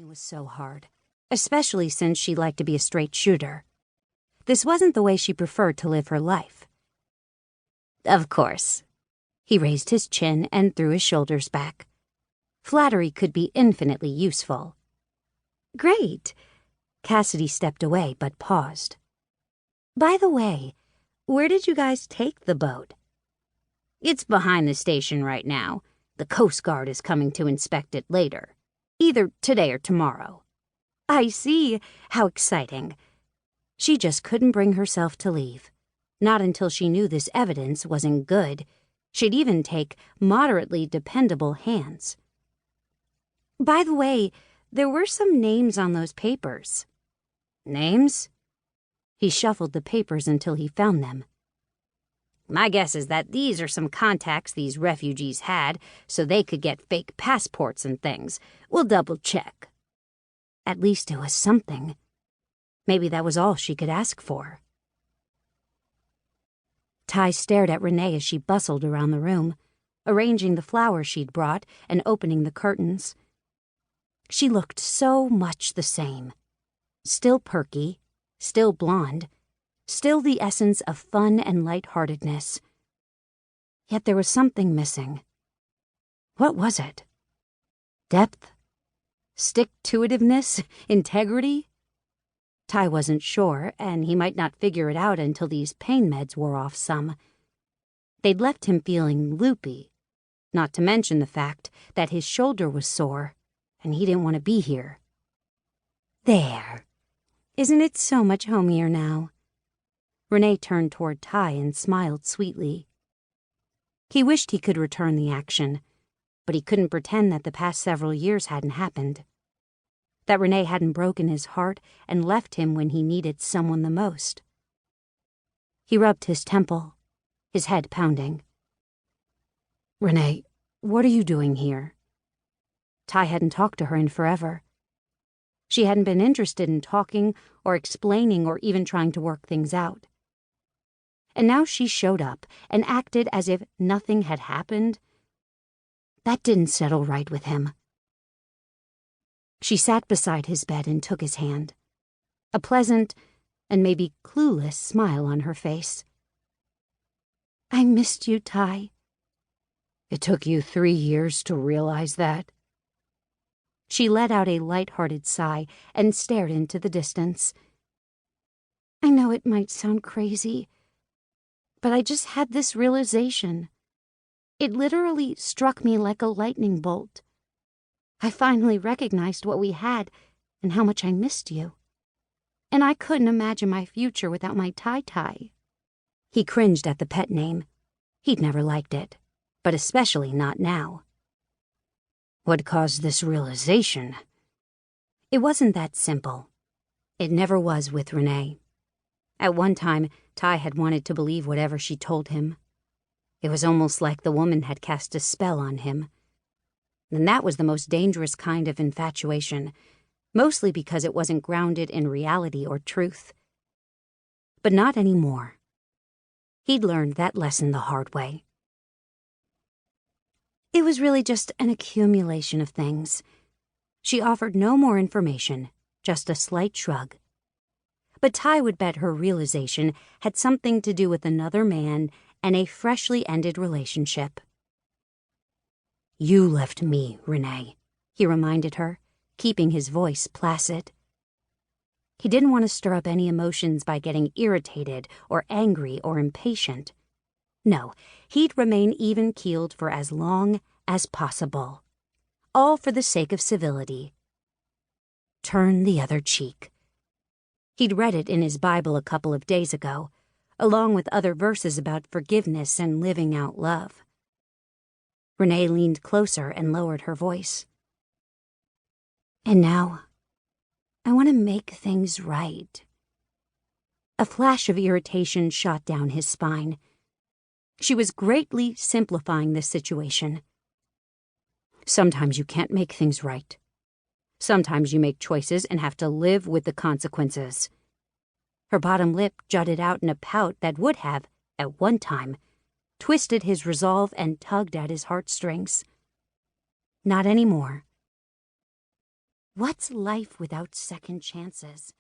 was so hard, especially since she liked to be a straight shooter. This wasn't the way she preferred to live her life. Of course. He raised his chin and threw his shoulders back. Flattery could be infinitely useful. Great. Cassidy stepped away but paused. By the way, where did you guys take the boat? It's behind the station right now. The Coast Guard is coming to inspect it later. Either today or tomorrow. I see. How exciting. She just couldn't bring herself to leave. Not until she knew this evidence wasn't good. She'd even take moderately dependable hands. By the way, there were some names on those papers. Names? He shuffled the papers until he found them. My guess is that these are some contacts these refugees had so they could get fake passports and things. We'll double-check. At least it was something. Maybe that was all she could ask for. Ty stared at Renee as she bustled around the room, arranging the flowers she'd brought and opening the curtains. She looked so much the same. Still perky, still blonde, still the essence of fun and lightheartedness. Yet there was something missing. What was it? Depth? Stick-to-itiveness? Integrity? Ty wasn't sure, and he might not figure it out until these pain meds wore off some. They'd left him feeling loopy, not to mention the fact that his shoulder was sore, and he didn't want to be here. There. Isn't it so much homier now? Renee turned toward Ty and smiled sweetly. He wished he could return the action, but he couldn't pretend that the past several years hadn't happened. That Renee hadn't broken his heart and left him when he needed someone the most. He rubbed his temple, his head pounding. Renee, what are you doing here? Ty hadn't talked to her in forever. She hadn't been interested in talking or explaining or even trying to work things out. And now she showed up and acted as if nothing had happened. That didn't settle right with him. She sat beside his bed and took his hand, a pleasant and maybe clueless smile on her face. I missed you, Ty. It took you 3 years to realize that? She let out a light-hearted sigh and stared into the distance. I know it might sound crazy, but I just had this realization. It literally struck me like a lightning bolt. I finally recognized what we had and how much I missed you. And I couldn't imagine my future without my Ty-Ty. He cringed at the pet name. He'd never liked it, but especially not now. What caused this realization? It wasn't that simple. It never was with Renee. At one time, Ty had wanted to believe whatever she told him. It was almost like the woman had cast a spell on him. And that was the most dangerous kind of infatuation, mostly because it wasn't grounded in reality or truth. But not anymore. He'd learned that lesson the hard way. It was really just an accumulation of things. She offered no more information, just a slight shrug. But Ty would bet her realization had something to do with another man and a freshly ended relationship. You left me, Renee, he reminded her, keeping his voice placid. He didn't want to stir up any emotions by getting irritated or angry or impatient. No, he'd remain even-keeled for as long as possible. All for the sake of civility. Turn the other cheek. He'd read it in his Bible a couple of days ago, along with other verses about forgiveness and living out love. Renee leaned closer and lowered her voice. And now, I want to make things right. A flash of irritation shot down his spine. She was greatly simplifying this situation. Sometimes you can't make things right. Sometimes you make choices and have to live with the consequences. Her bottom lip jutted out in a pout that would have, at one time, twisted his resolve and tugged at his heartstrings. Not anymore. What's life without second chances?